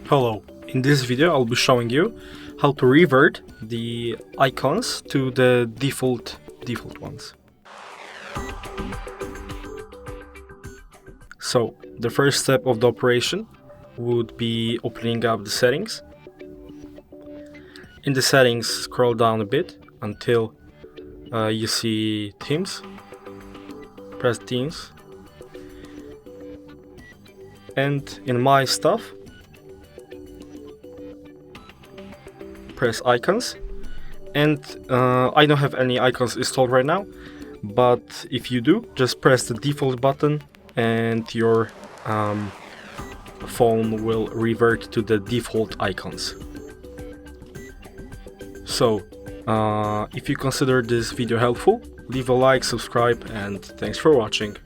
Hello, in this video I'll be showing you how to revert the icons to the default ones. So the first step of the operation would be opening up the settings. In the settings, scroll down a bit until you see themes. Press themes, and in my stuff press icons, and I don't have any icons installed right now, but if you do, just press the default button and your phone will revert to the default icons. So if you consider this video helpful, leave a like, subscribe, and thanks for watching.